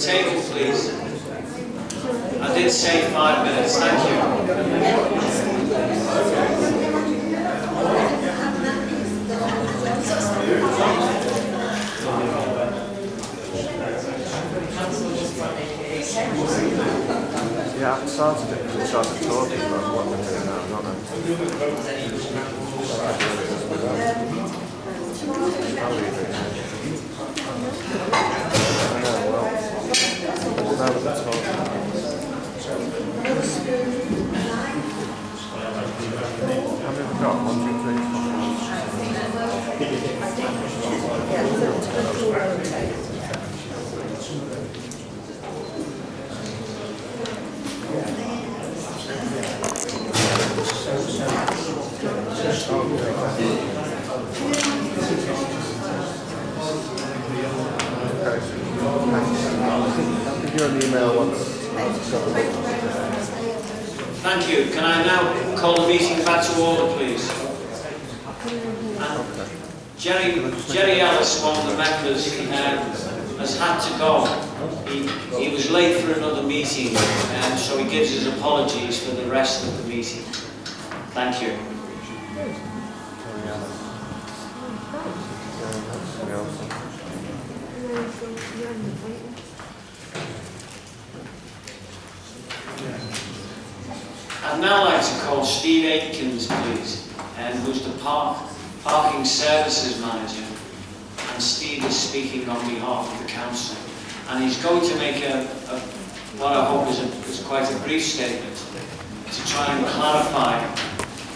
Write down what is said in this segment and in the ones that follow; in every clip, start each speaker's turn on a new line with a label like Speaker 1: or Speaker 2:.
Speaker 1: table, please. I did say 5 minutes, thank you.
Speaker 2: Yeah, I've started it because it started talking about what we're doing now, not
Speaker 1: Thank you. Can I now call the meeting back to order, please? Gerry Ellis, one of the members, has had to go. He was late for another meeting, so he gives his apologies for the rest of the meeting. Thank you. I'd now like to call Steve Atkins, please, who's the parking services manager. And Steve is speaking on behalf of the council. And he's going to make what I hope is quite a brief statement to try and clarify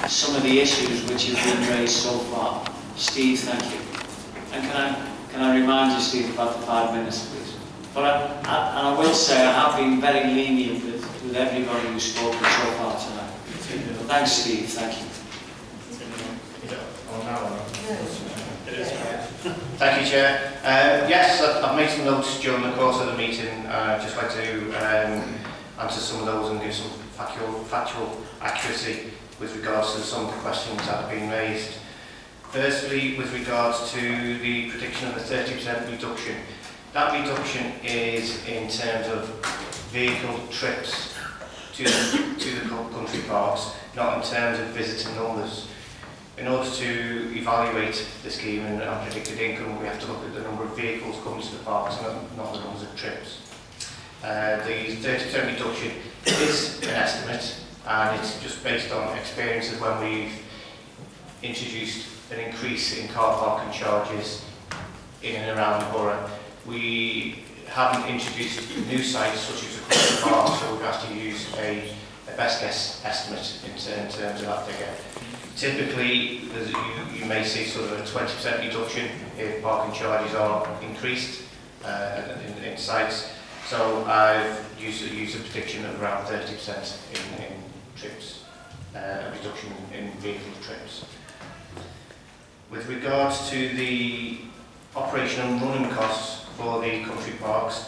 Speaker 1: some of the issues which have been raised so far. Steve, thank you. And can I remind you, Steve, about the 5 minutes, please? But I will say I have been very lenient with everybody who's spoken so far tonight. Thanks, Steve. Thank you.
Speaker 3: Thank you, Chair. Yes, I've made some notes during the course of the meeting. I'd just like to answer some of those and give some factual accuracy with regards to some of the questions that have been raised. Firstly, with regards to the prediction of the 30% reduction. That reduction is in terms of vehicle trips to the country parks, not in terms of visitor numbers. In order to evaluate the scheme and predicted income, we have to look at the number of vehicles coming to the parks, not the numbers of trips. The 30% reduction is an estimate, and it's just based on experiences when we've introduced an increase in car parking charges in and around the borough. We haven't introduced new sites such as a country park, so we've had to use a best guess estimate in terms of that figure. Typically, you may see sort of a 20% reduction if parking charges are increased in sites. So I've used a prediction of around 30% in trips, a reduction in vehicle trips. With regards to the operation and running costs for the country parks,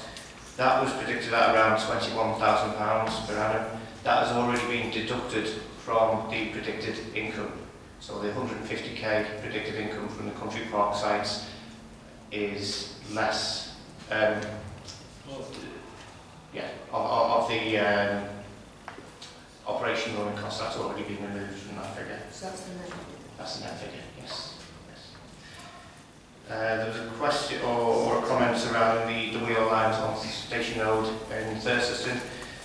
Speaker 3: that was predicted at around £21,000 per annum. That has already been deducted from the predicted income. So the 150k predicted income from the country park sites is less of the operation running costs. That's already been removed from that figure.
Speaker 4: So that's the net?
Speaker 3: That's the net figure, yes. There was a question or a comment surrounding the wheel lines on Station Road in Thurston.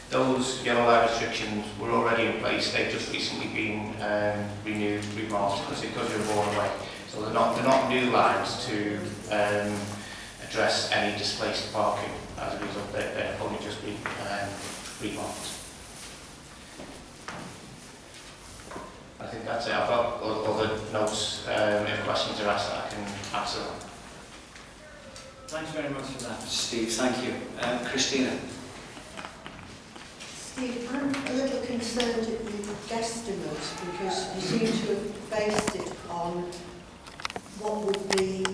Speaker 3: Those yellow line restrictions were already in place. They've just recently been renewed, remarked because they're worn away. So they're not new lines to address any displaced parking. As a result, they're only just been remarked. I think that's it. I've got other notes. If questions are asked, I can answer them.
Speaker 1: Thanks very much for that, Steve. Thank you. Christina.
Speaker 4: Steve, I'm a little concerned at the guesstimate because you seem to have based it on what would be,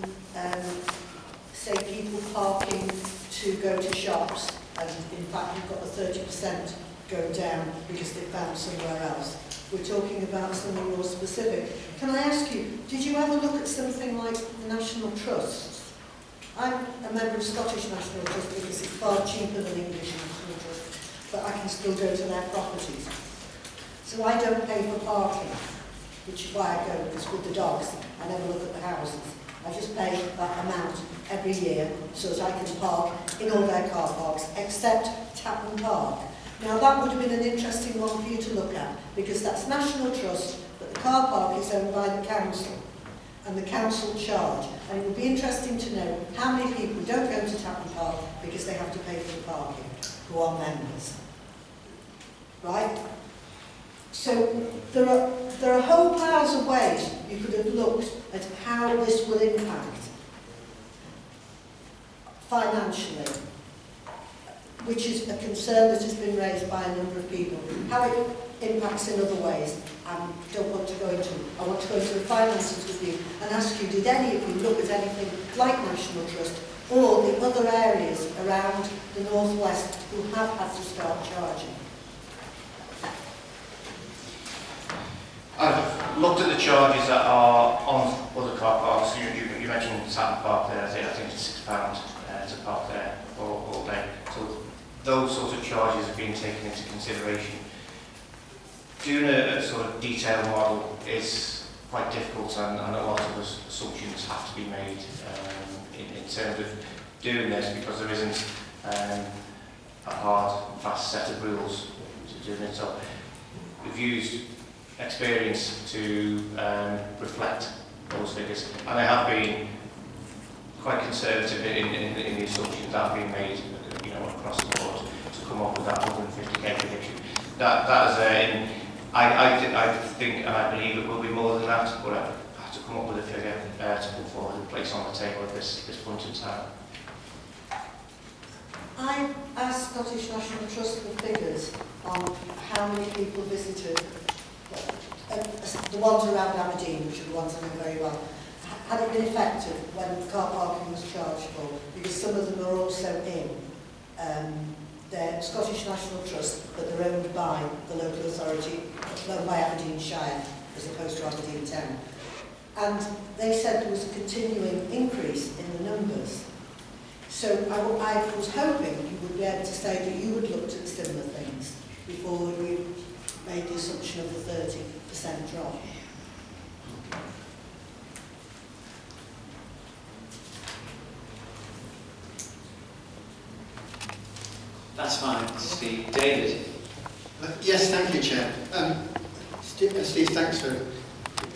Speaker 4: say, people parking to go to shops, and in fact you've got the 30% go down because they found somewhere else. We're talking about something more specific. Can I ask you, did you ever look at something like the National Trust I'm a member of Scottish National Trust because it's far cheaper than English National Trust, but I can still go to their properties. So I don't pay for parking, which is why I go, because with the dogs, I never look at the houses. I just pay that amount every year so that I can park in all their car parks, except Tapman Park. Now that would have been an interesting one for you to look at, because that's National Trust, but the car park is owned by the council, and the council charge. And it would be interesting to know how many people don't go to Tapman Park because they have to pay for the parking, who are members. Right? So there are whole piles of ways you could have looked at how this will impact financially, which is a concern that has been raised by a number of people. How it impacts in other ways, I don't want to go into. I want to go into the finances with you and ask you, did any of you look at anything like National Trust or the other areas around the northwest who have had to start charging?
Speaker 3: I've looked at the charges that are on other car parks. You mentioned Saturn Park there. I think it's £6 to park there all day. So those sorts of charges have been taken into consideration. Doing a sort of detailed model is quite difficult, and a lot of assumptions have to be made in terms of doing this, because there isn't a hard, fast set of rules to do it. So we've used experience to reflect those figures, and I have been quite conservative in the assumptions that have been made, across the board, to come up with that 150k prediction. That is I think and I believe it will be more than that, but I have to come up with a figure to put forward and place on the table at this point in time.
Speaker 4: I asked Scottish National Trust for figures on how many people visited the ones around Aberdeen, which are the ones I know very well. Had it been effective when car parking was charged for? Because some of them are also in their Scottish National Trust, but they're owned by the local authority, owned by Aberdeenshire, as opposed to Aberdeen Town. And they said there was a continuing increase in the numbers. So I was hoping you would be able to say that you had looked at similar things before you made the assumption of the 30% drop.
Speaker 1: That's fine, Steve. David?
Speaker 5: Yes, thank you, Chair. Steve, thanks for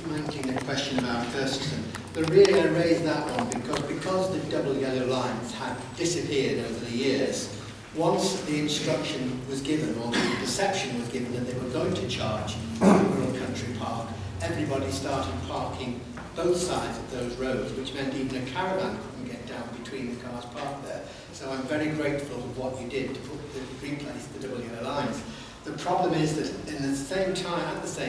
Speaker 5: mounting the question about Ferguson. The reason I raised that one because the double yellow lines had disappeared over the years, once the instruction was given, or the perception was given that they were going to charge Wirral Country Park, everybody started parking both sides of those roads, which meant even a caravan couldn't get down between the cars parked there. So I'm very grateful for what you did to replace the double yellow lines. The problem is that at the same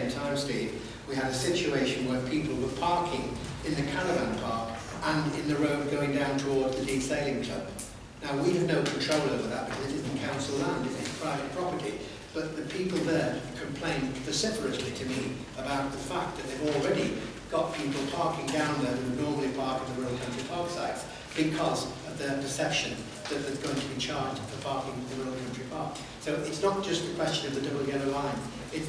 Speaker 5: time, Steve, we had a situation where people were parking in the caravan park and in the road going down towards the Sailing Club. Now, we have no control over that because it isn't council land, it's private property. But the people there complained vociferously to me about the fact that they've already got people parking down there who would normally park at the Wirral Country Park sites because of their perception that they're going to be charged for parking at the Wirral Country Park. So it's not just a question of the double yellow line. It's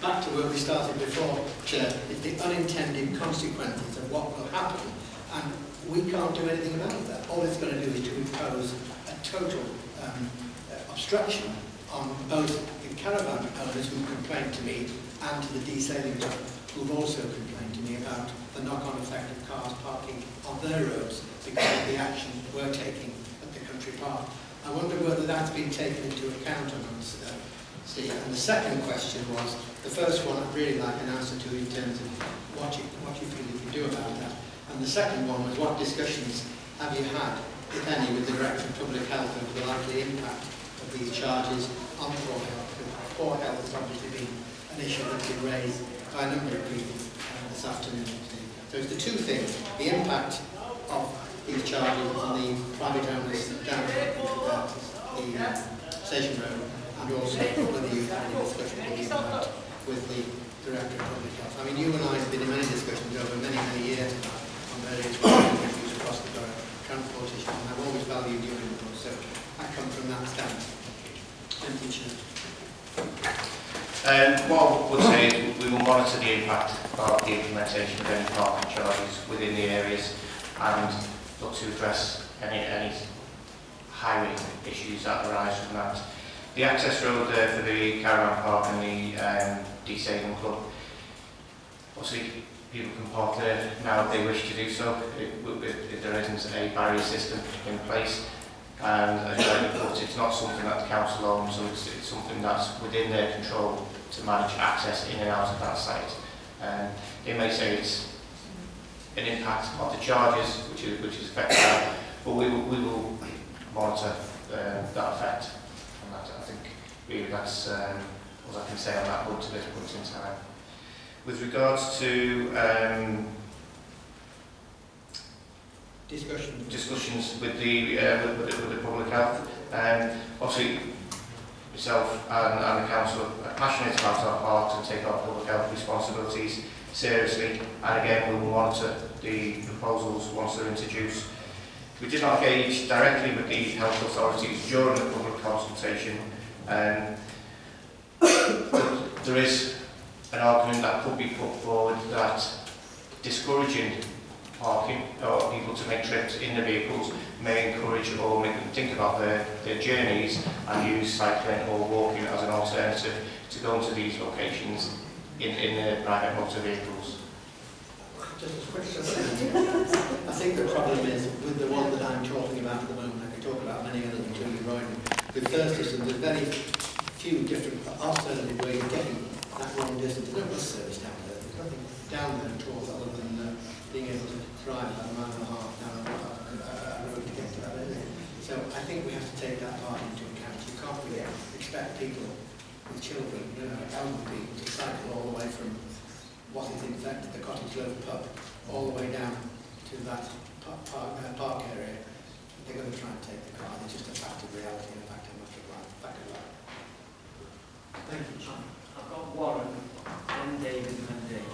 Speaker 5: back to where we started before, Chair, it's the unintended consequences of what will happen, and we can't do anything about that. All it's going to do is to impose a total obstruction on both the caravan owners who complained to me and to the desailing club, who've also complained to me about the knock-on effect of cars parking on their roads because of the action we're taking at the country park. I wonder whether that's been taken into account or not, Steve. And the second question was, the first one I'd really like an answer to in terms of what you feel you can do about that. And the second one was, what discussions have you had, if any, with the Director of Public Health over the likely impact of these charges on poor health? Because poor health has obviously been an issue that's been raised by a number of people this afternoon. So it's the two things, the impact of these charges on the private owners down the Station Road, and also whether you've had any discussion with the Director of Public Health. I mean, you and I have been in many discussions over many, many years now on various issues across the borough. transportation, and I've always valued your input, so I come from that stance. Thank you, Chair.
Speaker 3: What I would say is we will monitor the impact of the implementation of any parking charges within the areas and look to address any highway issues that arise from that. The access road there for the caravan park and the Seacombe Club, obviously people can park there now if they wish to do so, if there isn't a barrier system in place. And as I put, it's not something that the council owns, so it's something that's within their control to manage access in and out of that site. They may say it's an impact of the charges, which is affected that, but we will monitor that effect on that. I think really that's what I can say on that one to this point in time. With regards to discussions with the public health, obviously myself and the council are passionate about our parks and take our public health responsibilities seriously, and again we will monitor the proposals once they're introduced. We did not engage directly with the health authorities during the public consultation. There is an argument that could be put forward that discouraging parking or people to make trips in their vehicles may encourage or make them think about their journeys and use cycling or walking as an alternative to go into these locations in their private motor vehicles.
Speaker 5: Just a quick I think the problem is with the one that I'm talking about at the moment. I could talk about many others until you join me. With Thursday, there's very few different alternative ways of getting that long distance. There's no bus service down there. There's nothing down there at all other than being able to drive about a mile and a half down a road to get to that area. So I think we have to take that part into account. You can't really expect people with children, elderly people, to cycle all the way from what is in fact the Cottage Grove pub all the way down to that park area. They're going to try and take the car. It's just a fact of reality and a fact of life. Thank you, Chair.
Speaker 6: I've got Warren, then David, and then Dave.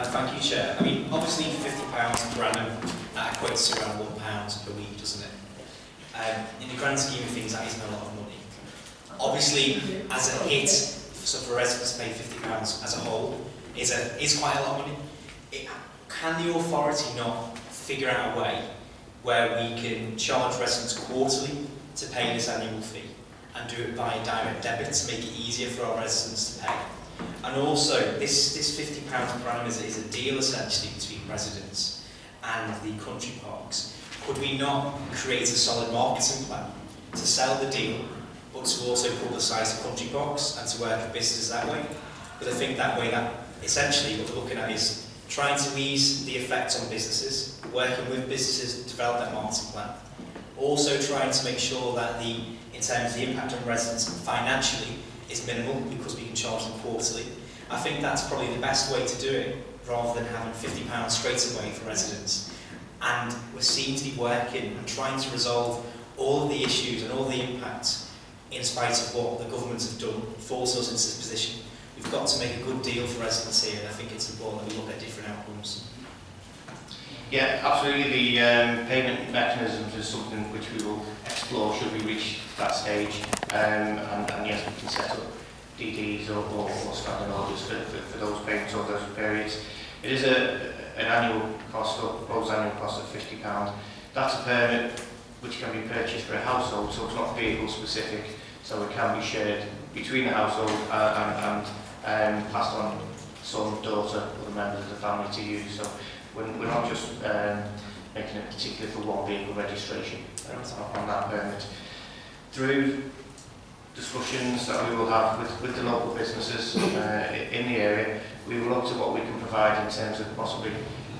Speaker 7: Thank you, Chair. I mean, obviously £50 per annum, that equates to around £1 per week, doesn't it? In the grand scheme of things, that isn't a lot of money. Obviously, as a hit, so for residents to pay £50 as a whole, is quite a lot of money. Can the authority not figure out a way where we can charge residents quarterly to pay this annual fee and do it by direct debit to make it easier for our residents to pay? And also, this £50 per annum is a deal essentially between residents and the country parks. Could we not create a solid marketing plan to sell the deal, but to also publicise the country parks and to work with businesses that way? Because I think that way, that essentially what we're looking at is trying to ease the effect on businesses, working with businesses to develop that marketing plan, also trying to make sure that in terms of the impact on residents financially is minimal because we can charge them quarterly. I think that's probably the best way to do it, rather than having £50 straight away for residents. And we seem to be working and trying to resolve all of the issues and all the impacts in spite of what the government have done, forced us into this position. We've got to make a good deal for residents here, and I think it's important that we look at different outcomes.
Speaker 3: Yeah, absolutely. The payment mechanisms is something which we will explore should we reach that stage. And yes, we can set up DDs or standing orders for those payments or those periods. It is an annual cost, or proposed annual cost of £50. That's a permit which can be purchased for a household, so it's not vehicle specific, so it can be shared between the household and passed on son, daughter, other members of the family to use. So we're not just making it particular for one vehicle registration on that permit. Through discussions that we will have with the local businesses in the area, we will look to what we can provide in terms of possibly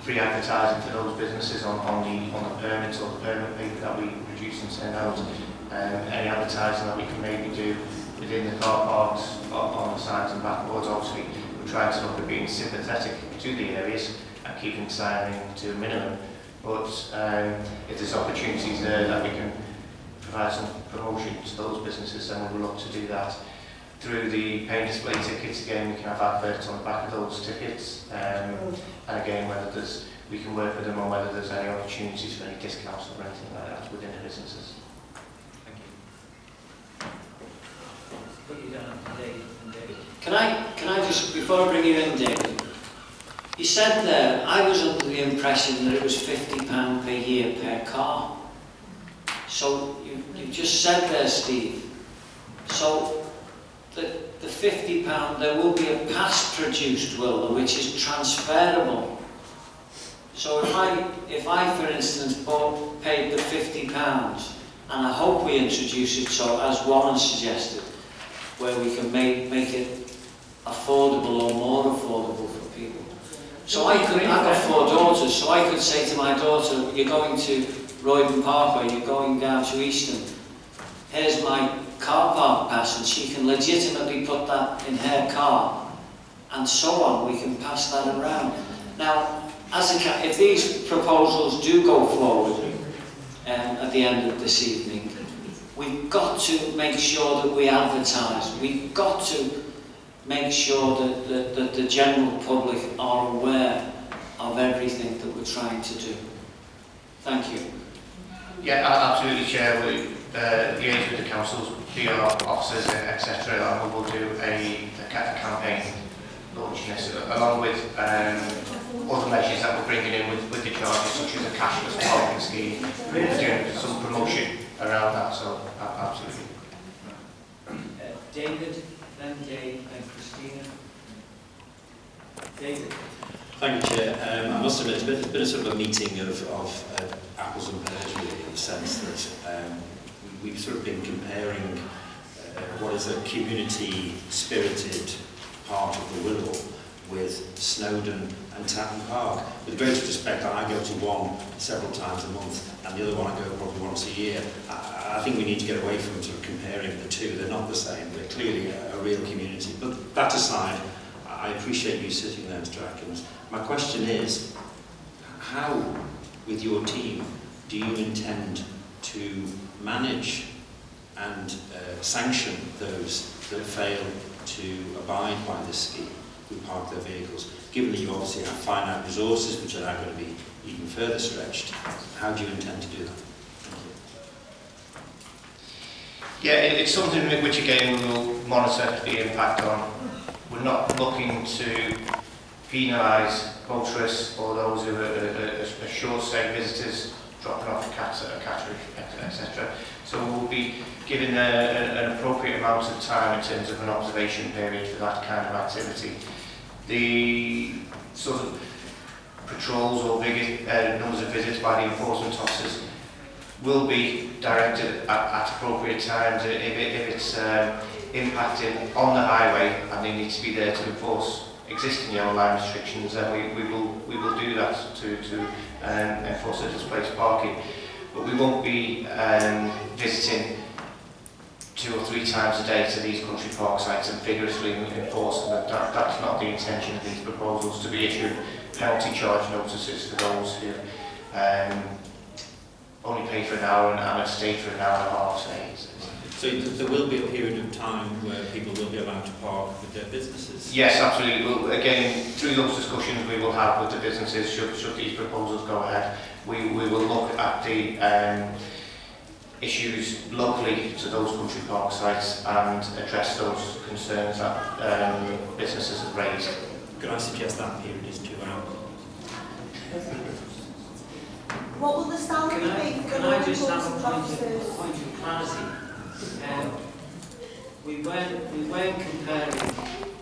Speaker 3: free advertising for those businesses on the permits or the permit paper that we produce and send out. Any advertising that we can maybe do within the car parks, on the signs and backboards. Obviously, we're trying to look at being sympathetic to the areas and keeping signing to a minimum. But if there's opportunities there that we can provide some promotion to those businesses, then we will look to do that. Through the pay and display tickets, again, we can have adverts on the back of those tickets. And again, whether there's we can work with them on whether there's any opportunities for any discounts or anything like that within the businesses.
Speaker 7: Thank you.
Speaker 6: Put you down to David and David.
Speaker 1: Can I just, before I bring you in, David, you said there, I was under the impression that it was £50 per year per car. So you just said there, Steve, so the £50, there will be a pass produced, will there, which is transferable. So if I for instance, paid the £50, and I hope we introduce it so, as Warren suggested, where we can make it affordable or more affordable for people. So I've got 4 daughters, so I could say to my daughter, you're going to Roydon Parkway, you're going down to Easton, here's my car park pass, and she can legitimately put that in her car, and so on. We can pass that around. Now, if these proposals do go forward at the end of this evening, we've got to make sure that we advertise. We've got to make sure that the general public are aware of everything that we're trying to do. Thank you.
Speaker 3: Yeah, absolutely, Chair. We liaise with the councils, PR officers, etc., and we will do a campaign launching this, along with other measures that we're bringing in with the charges, such as a cashless parking scheme. We're doing some promotion around that, so absolutely.
Speaker 6: David, then Dave, then Christina. David.
Speaker 8: Thank you, Chair. I must admit, it's been a sort of a meeting of apples and pears, really, in the sense that we've sort of been comparing what is a community-spirited part of the Wirral with Snowdon and Tatton Park. With the greatest respect, I go to one several times a month, and the other one I go probably once a year. I think we need to get away from sort of comparing the two. They're not the same. They're clearly a real community. But that aside, I appreciate you sitting there, Mr. Atkins. My question is, how, with your team, do you intend to manage and sanction those that fail to abide by this scheme, who park their vehicles? Given that you obviously have finite resources, which are now going to be even further stretched, how do you intend to do that?
Speaker 3: Yeah, it's something which again we will monitor the impact on. We're not looking to penalise motorists or those who are short-stay visitors dropping off a cattery, etc. So we'll be giving an appropriate amount of time in terms of an observation period for that kind of activity. The sort of patrols or numbers of visits by the enforcement officers will be directed at appropriate times. If it's impacting on the highway and they need to be there to enforce existing yellow line restrictions, then we will do that to enforce the displaced parking. But we won't be visiting 2 or 3 times a day to these country park sites and vigorously enforcing them. That's not the intention of these proposals, to be issued penalty charge notices for those who only pay for an hour and have stayed for an hour and a half, say.
Speaker 8: So there will be a period of time where people will be allowed to park with their businesses?
Speaker 3: Yes, absolutely. Well, again, through those discussions we will have with the businesses, should these proposals go ahead, we will look at the issues locally to those country park sites and address those concerns that businesses have raised.
Speaker 8: Could I suggest that period is 2 hours?
Speaker 4: What will the salary be?
Speaker 6: Can I just have a point of clarity? We weren't comparing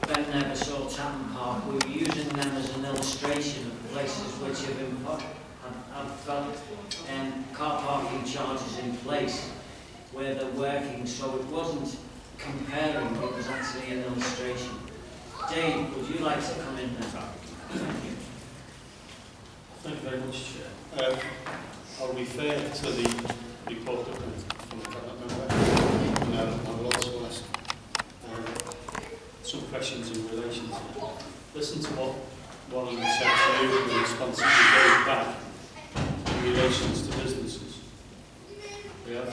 Speaker 6: Ben Nevis or Tatton Park. We were using them as an illustration of places which have got car parking charges in place where they're working. So it wasn't comparing, it was actually an illustration. Dave, would you like to come in there? Thank you.
Speaker 9: Thank you very much, Chair. I'll refer to the report document from the Cabinet member, and I will also ask some questions in relation to it. Listen to what one of them said to you in response to going back in relation to businesses. We have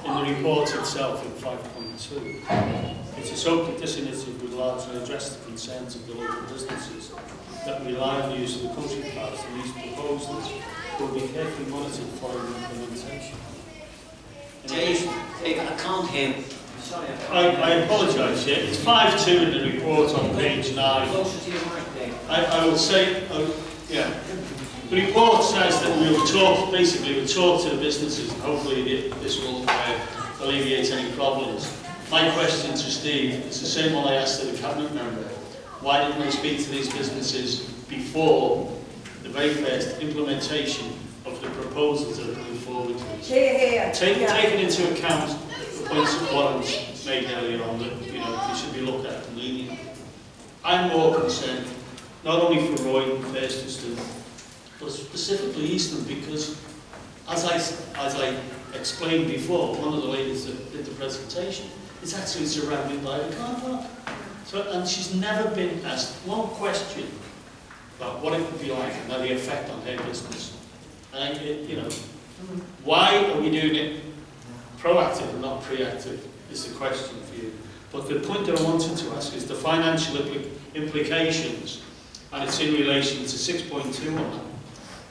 Speaker 9: in the report itself in 5.2, it is hoped that this initiative will largely address the concerns of the local businesses that rely on the use of the country paths, and these proposals will be carefully monitored following implementation.
Speaker 1: Dave, I can't hear. Sorry,
Speaker 9: I apologise, yeah. It's 5.2 in the report on page 9.
Speaker 1: Closer to your mic, Dave.
Speaker 9: I will say, yeah. The report says that we'll talk to the businesses, and hopefully this will alleviate any problems. My question to Steve is the same one I asked to the cabinet member. Why didn't they speak to these businesses before the very first implementation of the proposals that are coming forward to us? Taking into account the points that Warren made earlier on, that they should be looked at lenient. I'm more concerned, not only for Roy and Thurston, but specifically Easton, because as I explained before, one of the ladies that did the presentation, it's actually surrounded by the car park. So, and she's never been asked one question about what it would be like and the effect on her business. And why are we doing it proactive and not reactive is the question for you. But the point that I wanted to ask is the financial implications, and it's in relation to 6.2 on that.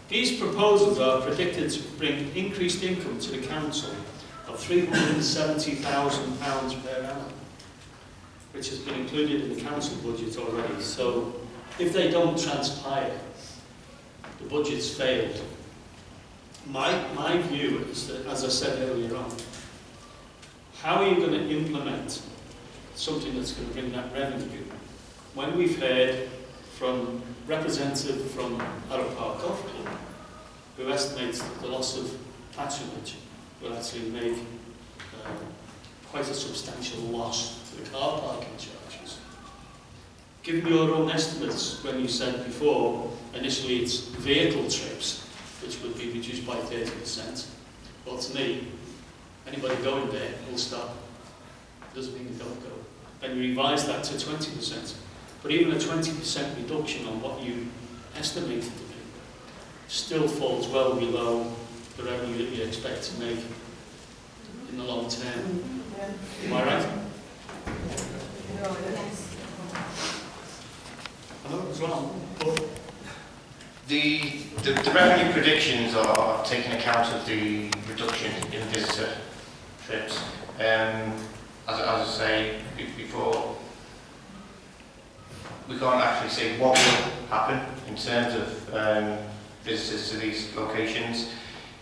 Speaker 9: These proposals are predicted to bring increased income to the council of £370,000 per annum, which has been included in the council budget already. So if they don't transpire, the budget's failed. My view is that, as I said earlier on, how are you going to implement something that's going to bring that revenue when we've heard from representative from Arrow Park Golf Club who estimates that the loss of patronage will actually make quite a substantial loss to the car parking charges. Given your own estimates, when you said before, initially it's vehicle trips, which would be reduced by 30%. Well, to me, anybody going there will stop. Doesn't mean they don't go. Then you revise that to 20%. But even a 20% reduction on what you estimated to be still falls well below the revenue that you expect to make in the long term. Am I right? I know it was wrong, but
Speaker 3: the revenue predictions are taking account of the reduction in visitor trips. As I say before, we can't actually say what will happen in terms of visitors to these locations.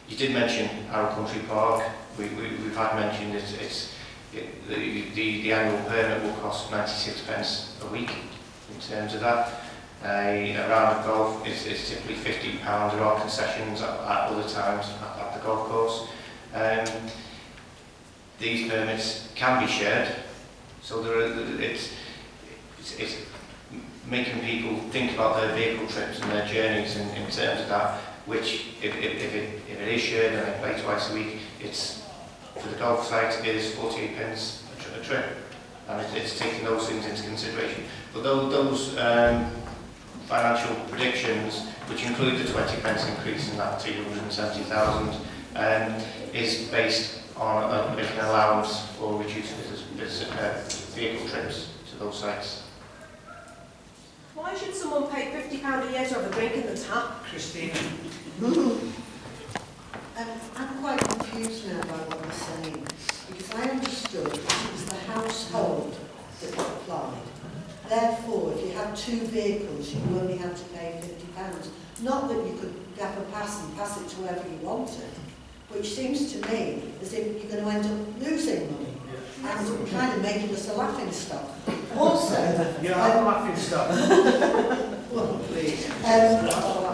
Speaker 3: You did mention Arrow Country Park. We've had mentioned the annual permit will cost 96p a week in terms of that. A round of golf is typically £50. There are concessions at other times at the golf course. These permits can be shared, so it's making people think about their vehicle trips and their journeys in terms of that, which if it is shared and they play twice a week, it's for the golf site it is 48p a trip, and it's taking those things into consideration. But those financial predictions, which include the 20p increase in that 370,000, is based on making an allowance for reduced vehicle trips to those sites.
Speaker 10: Why should someone pay £50 a year to have a drink in the tap?
Speaker 6: Christina.
Speaker 4: I'm quite confused now by what you're saying, because I understood it was the household that applied. Therefore, if you had 2 vehicles, you only had to pay £50. Not that you could gap a pass and pass it to whoever you wanted, which seems to me as if you're going to end up losing money and kind of making us a laughing stock. Also,
Speaker 2: you're not a laughing stock.
Speaker 4: Well, please.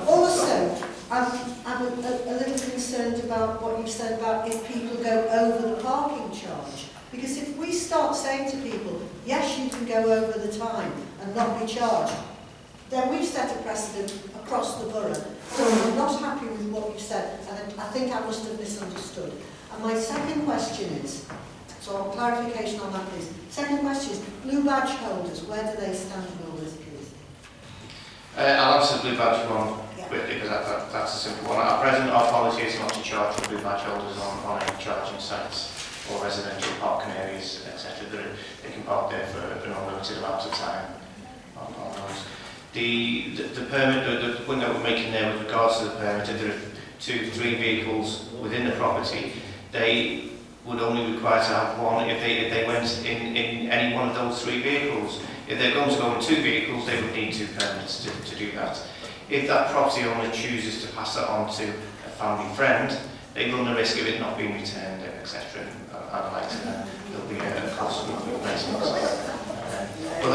Speaker 4: Also, I'm a little concerned about what you've said about if people go over the parking charge. Because if we start saying to people, yes, you can go over the time and not be charged, then we've set a precedent across the borough. So I'm not happy with what you've said, and I think I must have misunderstood. And my second question is, so clarification on that please. Second question is, blue badge holders, where do they stand in all this, please?
Speaker 3: I'll answer the blue badge one quickly, because that's a simple one. At present, our policy is not to charge for blue badge holders on any charging sites. or residential parking areas, etc. They can park there for an unlimited amount of time on those. The permit, the point that we're making there with regards to the permit, if there are 2 to 3 vehicles within the property, they would only require to have one if they went in any one of those 3 vehicles. If they're going to go in 2 vehicles, they would need 2 permits to do that. If that property owner chooses to pass that on to a family friend, they run the risk of it not being returned, etc. And like there'll be a cost of replacement. But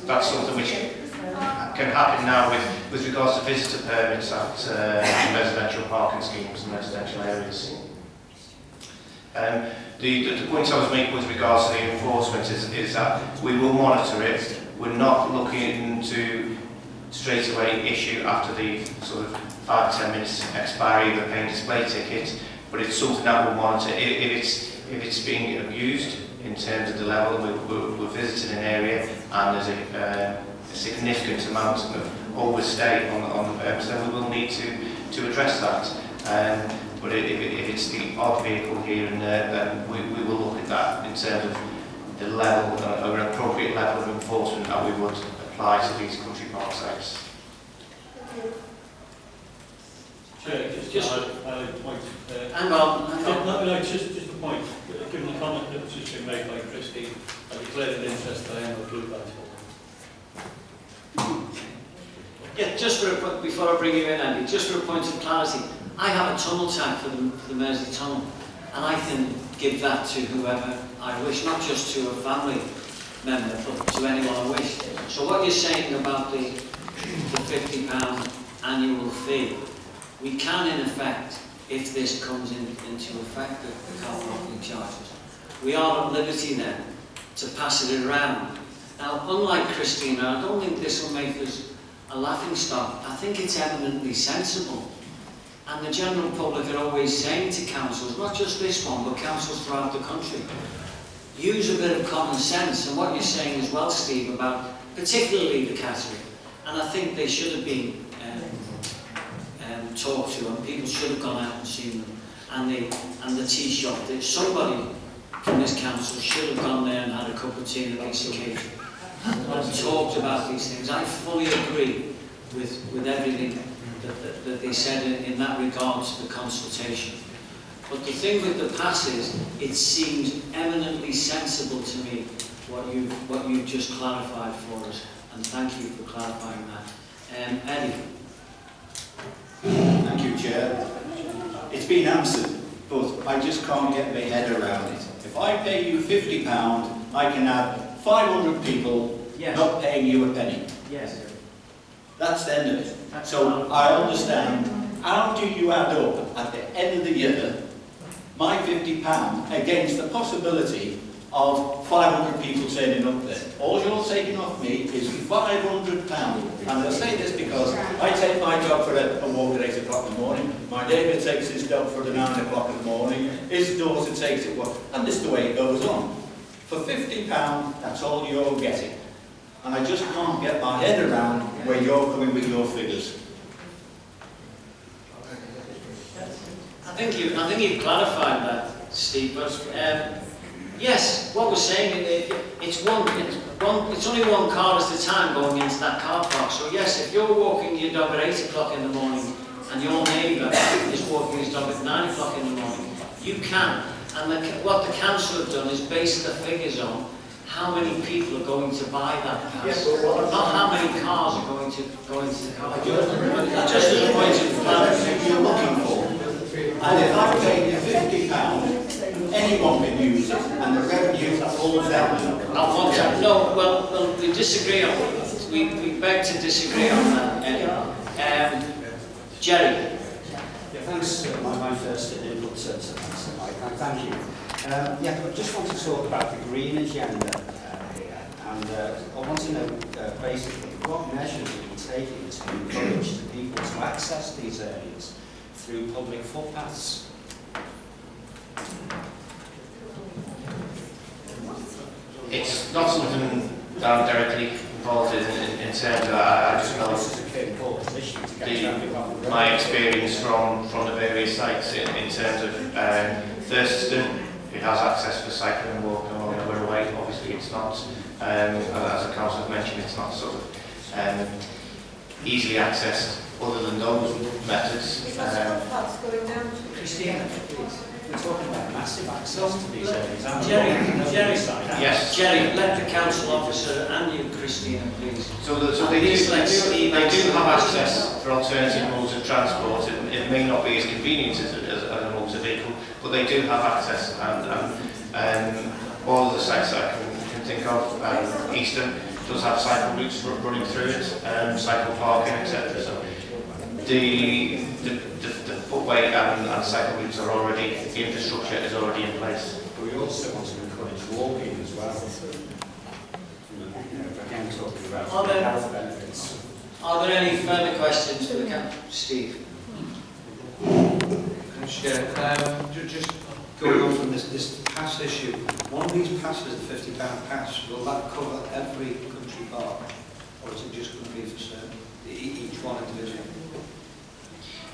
Speaker 3: that's something which can happen now with regards to visitor permits at residential parking schemes and residential areas. The point I was making with regards to the enforcement is that we will monitor it. We're not looking to straight away issue after the sort of 5 to 10 minutes expiry of the paying display ticket, but it's something that we'll monitor. If it's being abused in terms of the level, we're visiting an area and there's a significant amount of overstay on the permits, then we will need to address that. But if it's the odd vehicle here and there, then we will look at that in terms of the level, or an appropriate level of enforcement that we would apply to these country park sites.
Speaker 9: Chair, just a point.
Speaker 1: Hang on.
Speaker 9: No, just a point. Given the comment that was just been made by Christine, I declared an interest that I am a blue light holder.
Speaker 1: Yeah, just for a point, before I bring you in, Andy, just for a point of clarity, I have a tunnel tag for the Mersey Tunnel, and I can give that to whoever I wish, not just to a family member, but to anyone I wish. So what you're saying about the £50 annual fee, we can in effect, if this comes into effect, the car parking charges, we are at liberty then to pass it around. Now, unlike Christina, I don't think this will make us a laughing stock. I think it's eminently sensible. And the general public are always saying to councils, not just this one, but councils throughout the country, use a bit of common sense. And what you're saying as well, Steve, about particularly the catering, and I think they should have been talked to, and people should have gone out and seen them, and the tea shop. That somebody from this council should have gone there and had a cup of tea and a piece of cake and talked about these things. I fully agree with everything that they said in that regard to the consultation. But the thing with the pass is, it seems eminently sensible to me what you've just clarified for us, and thank you for clarifying that. Eddie.
Speaker 11: Thank you, Chair. It's been answered, but I just can't get my head around it. If I pay you £50, I can have 500 people not paying you a penny.
Speaker 6: Yes.
Speaker 11: That's the end of it. So I understand. How do you add up at the end of the year my £50 against the possibility of 500 people turning up there? All you're taking off me is £500. And I say this because I take my dog for a walk at 8 o'clock in the morning, my neighbour takes his dog for the 9 o'clock in the morning, his daughter takes it, and this is the way it goes on. For £50, that's all you're getting. And I just can't get my head around where you're coming with your figures.
Speaker 1: I think you've clarified that, Steve. But yes, what we're saying it's only one car at a time going into that car park. So yes, if you're walking your dog at 8 o'clock in the morning and your neighbour is walking his dog at 9 o'clock in the morning, you can. And what the council have done is base the figures on how many people are going to buy that pass, not how many cars are going to go into the car. Just as a point of clarity,
Speaker 11: you're looking for. And if I pay you £50, anyone can use it, and the revenue falls down.
Speaker 1: No, well, we disagree on that. We beg to disagree on that. Gerry.
Speaker 12: Yeah, thanks. My first input, so thank you. Yeah, I just want to talk about the green agenda here, and I want to know basically what measures are you taking to encourage the people to access these areas through public footpaths?
Speaker 3: It's not something that I'm directly involved in terms of that. I just know my experience from the various sites in terms of Thurston, it has access for cycling and walking along the Wirral way. Obviously it's not, as the council has mentioned, it's not sort of easily accessed other than those methods.
Speaker 4: Because footpaths going down to
Speaker 12: Christina, please. We're talking about massive access to these areas.
Speaker 1: Jerry,
Speaker 3: Yes.
Speaker 1: Jerry, let the council officer and you, Christina, please.
Speaker 3: So they do have access for alternative modes of transport. It may not be as convenient as a motor vehicle, but they do have access, and all of the sites that I can think of, Easton does have cycle routes running through it, cycle parking, etc. So the footway and cycle routes are already, the infrastructure is already in place.
Speaker 12: But we also want to encourage walking as well. Again, talking about health benefits.
Speaker 1: Are there any further questions for the council? Steve?
Speaker 13: Just going on from this pass issue, one of these passes, the £50 pass, will that cover every country park, or is it just going to be for certain, each one individually?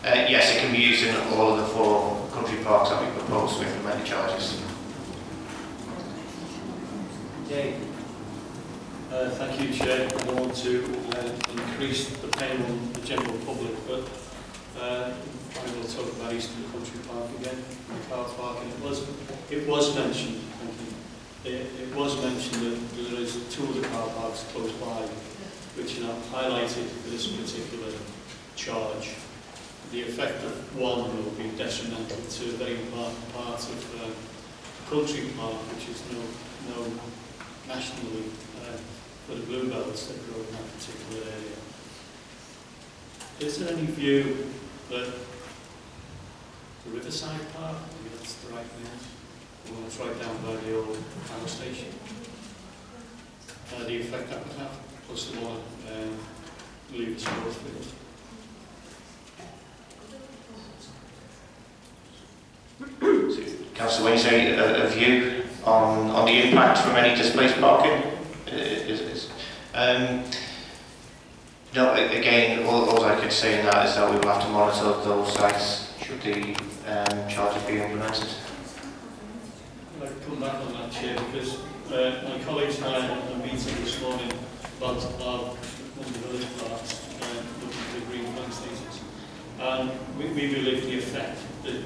Speaker 3: Yes, it can be used in all of the 4 country parks that we propose to implement the charges.
Speaker 1: Dave?
Speaker 9: Thank you, Chair. I don't want to increase the pain on the general public, but I will talk about Eastern Country Park again, the car parking. It was mentioned, thank you. It was mentioned that there is 2 other car parks close by, which are highlighted for this particular charge. The effect of one will be detrimental to a very important part of country park, which is known nationally for the bluebells that grow in that particular area. Is there any view that the Riverside Park, maybe that's the right name, well, it's right down by the old power station, the effect that would have, plus the one leave the sports field?
Speaker 3: Councillor, when you say a view on the impact from any displaced parking, no, again, all I could say in that is that we will have to monitor those sites should the charges be implemented.
Speaker 9: I'd like to come back on that, Chair, because my colleagues and I had a meeting this morning about one of the village parks looking for the green flag status. And we believe the effect that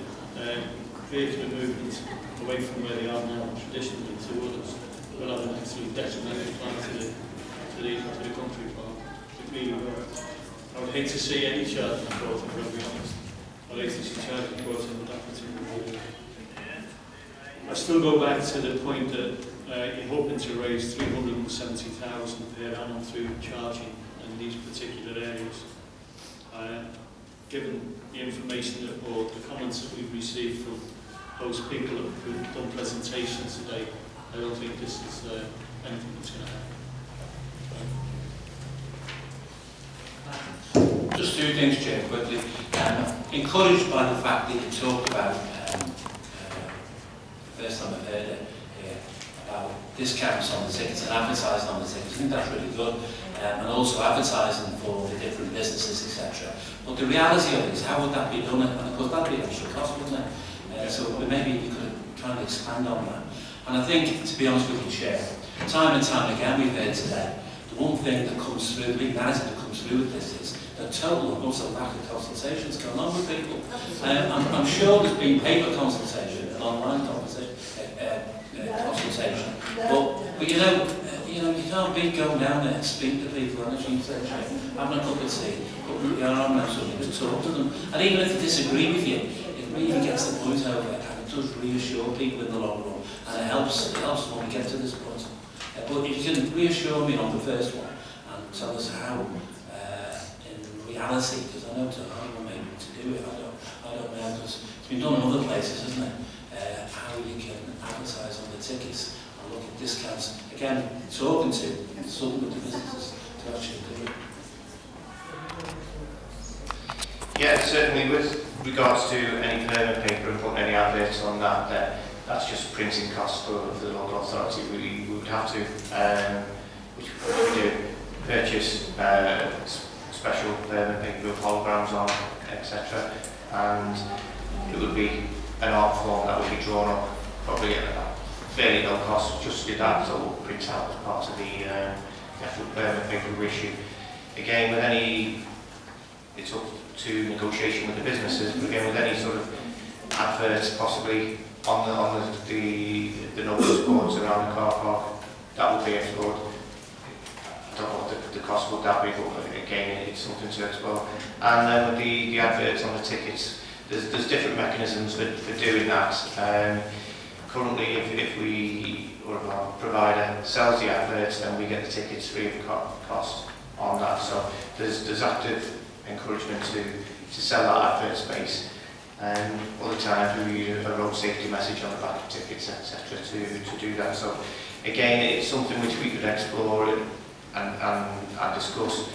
Speaker 9: vehicular movement away from where they are now traditionally to others will have an absolute detrimental plan to the country park. It really will. I would hate to see any charge brought in, to be honest. I'd hate to see charge brought in that particular area. I still go back to the point that you're hoping to raise 370,000 per annum through charging in these particular areas. Given the information that, or the comments that we've received from those people who've done presentations today, I don't think this is anything that's going to happen.
Speaker 14: Just 2 things, Chair, quickly. Encouraged by the fact that you talked about, the first time I've heard it, about discounts on the tickets and advertising on the tickets. I think that's really good. And also advertising for the different businesses, etc. But the reality of it is, how would that be done? And of course, that'd be an extra cost, wouldn't it? So maybe you could kind of expand on that. And I think, to be honest with you, Chair, time and time again we've heard today, the one thing that comes through, the big narrative that comes through with this is the total and also lack of consultations going on with people. I'm sure there's been paper consultation and online consultation, but you can't be going down there and speak to people on a tube station, having a cup of tea, putting your arm around somebody to talk to them. And even if they disagree with you, it really gets the point over, and it does reassure people in the long run, and it helps when we get to this point. But if you can reassure me on the first one and tell us how, in reality, because I know it's a hard one maybe to do it, I don't know, because it's been done in other places, isn't it? How you can advertise on the tickets and look at discounts. Again, talking to some of the businesses to actually do it.
Speaker 3: Yeah, certainly with regards to any permit paper and putting any adverts on that, that's just printing costs for the local authority. We would have to, which we do, purchase special permit paper with holograms on, etc. And it would be an art form that would be drawn up probably at fairly low cost, just did that, so we'll print out as part of the actual permit paper issue. Again, with any, it's up to negotiation with the businesses, but again, with any sort of adverts possibly on the notice boards around the car park, that would be explored. I don't know what the cost would that be, but again, it's something to explore. And then with the adverts on the tickets, there's different mechanisms for doing that. Currently, if we, or our provider sells the adverts, then we get the tickets free of cost on that. So there's active encouragement to sell that advert space. Other times we use a road safety message on the back of tickets, etc. to do that. So again, it's something which we could explore and discuss,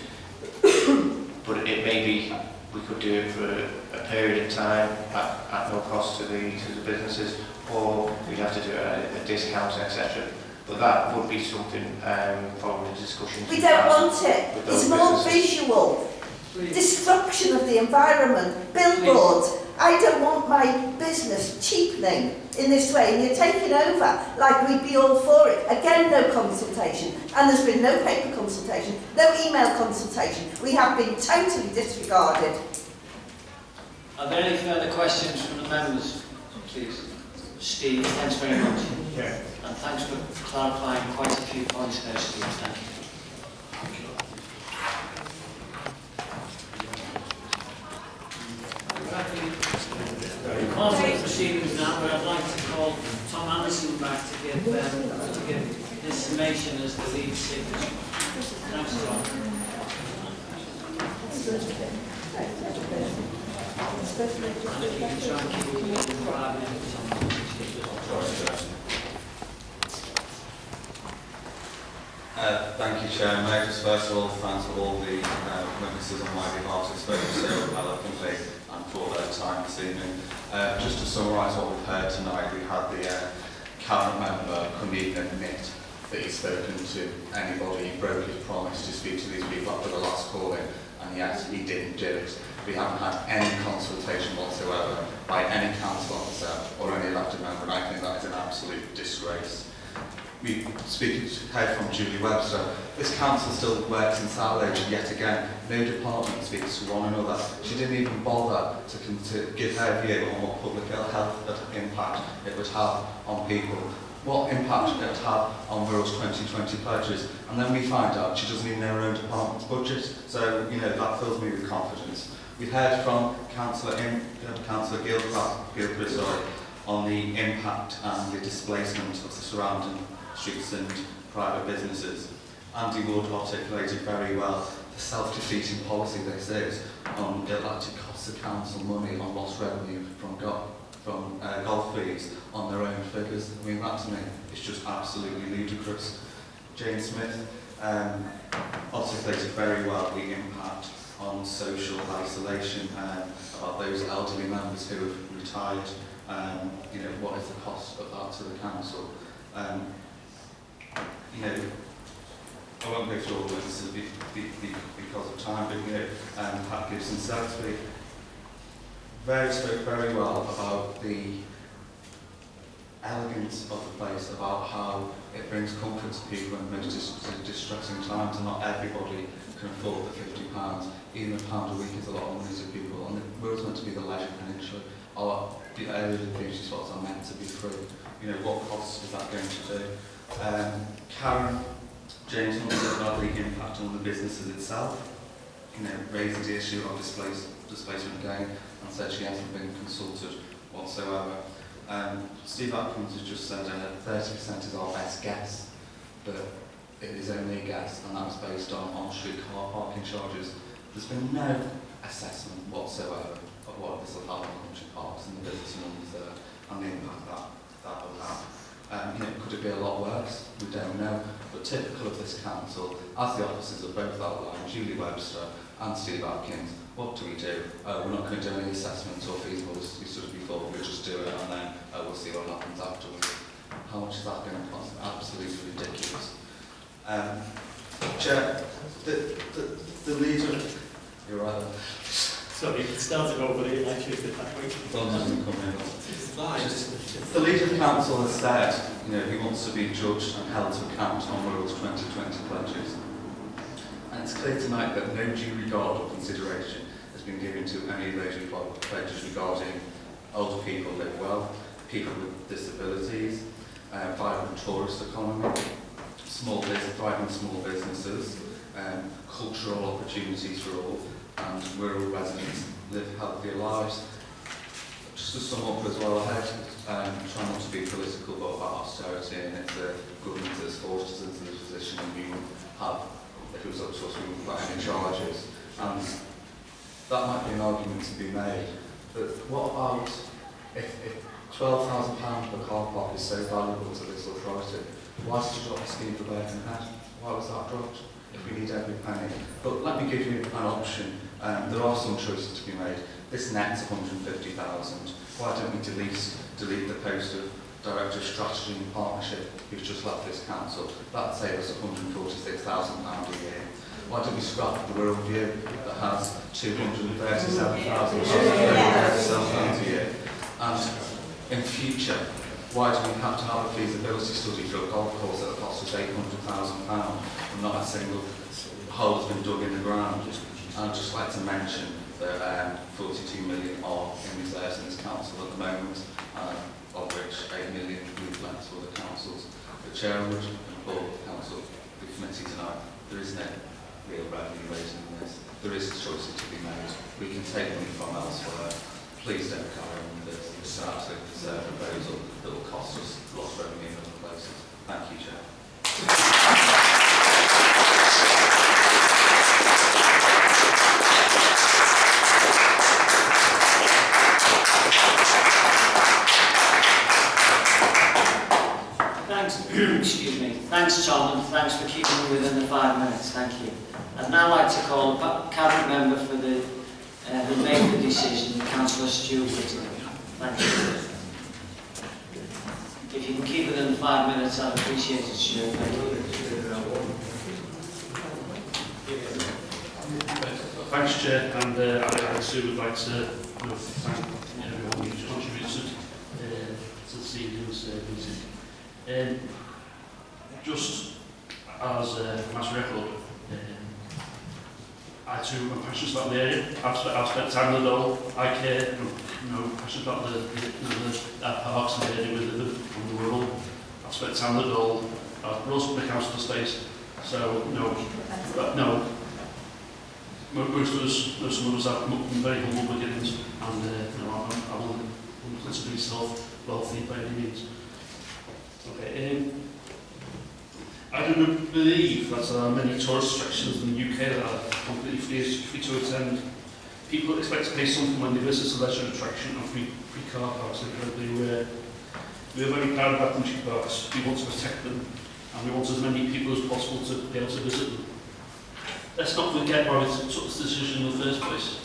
Speaker 3: but it may be we could do it for a period of time at no cost to the businesses, or we'd have to do it at a discount, etc. But that would be something following the discussions.
Speaker 4: We don't want it. It's more visual. Destruction of the environment. Billboards. I don't want my business cheapening in this way, and you're taking over like we'd be all for it. Again, no consultation, and there's been no paper consultation, no email consultation. We have been totally disregarded.
Speaker 1: Are there any further questions from the members, please? Steve, thanks very much.
Speaker 3: Yeah.
Speaker 1: And thanks for clarifying quite a few points there, Steve. Thank you.
Speaker 6: We can't take proceedings now, but I'd like to call Tom Anderson back to give his summation as the lead signature. Thanks, Tom. And if you can try and keep it within 5 minutes.
Speaker 15: Thank you, Chair. May I just first of all thank all the witnesses on my behalf who spoke so eloquently and for their time this evening. Just to summarise what we've heard tonight, we had the cabinet member couldn't even admit that he'd spoken to anybody. He broke his promise to speak to these people after the last calling, and yet he didn't do it. We haven't had any consultation whatsoever by any council officer or any elected member, and I think that is an absolute disgrace. We heard from Julie Webster. This council still works in silos yet again. No department speaks to one another. She didn't even bother to give her view on what public health impact it would have on people, what impact it would have on Wirral's 2020 pledges. And then we find out she doesn't even know her own department's budget. So, you know, that fills me with confidence. We've heard from Councillor Gilchrist on the impact and the displacement of the surrounding streets and private businesses. Andy Wood articulated very well the self-defeating policy this is on it actually costs the council money on lost revenue from golf fees on their own figures. I mean, that to me is just absolutely ludicrous. Jane Smith articulated very well the impact on social isolation about those elderly members who have retired. You know, what is the cost of that to the council? You know, I won't go through all of this because of time, but you know, Pat Gibson Saxby spoke very well about the elegance of the place, about how it brings comfort to people in most distressing times, and not everybody can afford the £50. Even £1 a week is a lot of money to people, and Wirral's meant to be the leisure peninsula. The areas of beauty spots are meant to be free. You know, what cost is that going to do? Karen James said about the impact on the businesses itself. You know, raises the issue of displacement again, and said she hasn't been consulted whatsoever. Steve Atkins has just said 30% is our best guess, but it is only a guess, and that was based on on-street car parking charges. There's been no assessment whatsoever of what this will have on country parks and the business numbers there, and the impact that will have. You know, could it be a lot worse? We don't know. But typical of this council, as the officers have both outlined, Julie Webster and Steve Atkins, what do we do? We're not going to do any assessments or feasibilities before, we'll just do it and then we'll see what happens afterwards. How much is that going to cost? Absolutely ridiculous. Chair, the leader, you're right there.
Speaker 9: Sorry, it started over here, I choose it that way.
Speaker 15: The Leader of the Council has said, he wants to be judged and held to account on Wirral's 2020 pledges. And it's clear tonight that no due regard or consideration has been given to any of those pledges regarding older people live well, people with disabilities, vibrant tourist economy, thriving small businesses, cultural opportunities for all, and Wirral residents live healthier lives. Just to sum up as well ahead, try not to be political but about austerity, and it's the government that's forced us into the position and we would have, if it was up to us, we wouldn't put any charges. And that might be an argument to be made, but what about if £12,000 per car park is so valuable to this authority, why did you drop the scheme for Birkenhead? Why was that dropped? If we need every penny. But let me give you an option. There are some choices to be made. This net's 150,000. Why don't we delete the post of Director of Strategy and Partnership who's just left this council? That'd save us £146,000 a year. Why don't we scrap the Wirral View that has £237,000 a year? And in future, why do we have to have a feasibility study for a golf course that costs us £800,000 and not a single hole has been dug in the ground? And I'd just like to mention that 42 million are in reserves in this council at the moment, of which 8 million we've left for the councils. The Chair would implore the council, the committee tonight, there is no real revenue raising in this. There is choices to be made. We can take money from elsewhere. Please don't carry on with this. It's an absolute absurd proposal that will cost us lost revenue in other places. Thank you, Chair.
Speaker 1: Thanks, excuse me. Thanks, Tom, and thanks for keeping me within the 5 minutes. Thank you. I'd now like to call a cabinet member for the who made the decision, Councillor Stuart Whittingham. Thank you. If you can keep within the 5 minutes, I'd appreciate it, Stuart. Thank you.
Speaker 9: Thanks, Chair, and I too would like to thank everyone who's contributed to this evening's meeting. Just as a mass record, I too am passionate about the area. I've spent time in the Dole. I care, passionate about the parks and the area with the Wirral. I've spent time in the Dole. I've brought up the council estate. So most of us, some of us have come up from very humble beginnings, and I will consider myself wealthy by any means. Okay. I do believe that there are many tourist attractions in the UK that are completely free to attend. People expect to pay something when they visit a leisure attraction and free car parks are incredibly rare. We are very proud of our country parks. We want to protect them, and we want as many people as possible to be able to visit them. Let's not forget why we took this decision in the first place.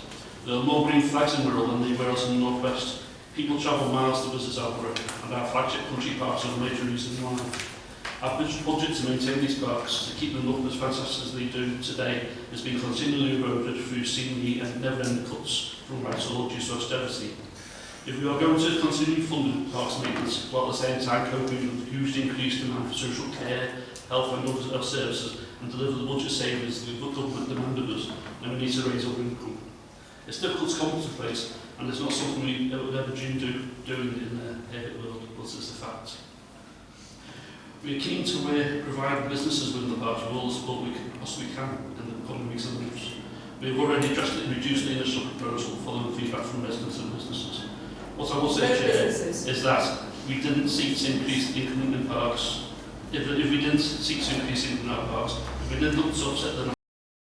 Speaker 9: There are more green flags in Wirral than there were else in the North West. People travel miles to visit our borough, and our flagship country parks are a major reason why. Our budget to maintain these parks, to keep them up as fantastic as they do today, has been continually eroded through seemingly and never-ending cuts from rights or due to austerity. If we are going to continue funding parks maintenance, while at the same time coping with hugely increased demand for social care, health and other services, and deliver the budget savings that the government demanded of us, then we need to raise our income. It's difficult to contemplate, and it's not something we would ever dream doing in the world, but it's a fact. We are keen to provide businesses within the parks with all the support we possibly can in the coming weeks and months. We have already drastically reduced the initial proposal following feedback from residents and businesses. What I will say, Chair, is that we didn't seek to increase the income in parks. If we didn't seek to increase income in our parks, if we didn't look to upset the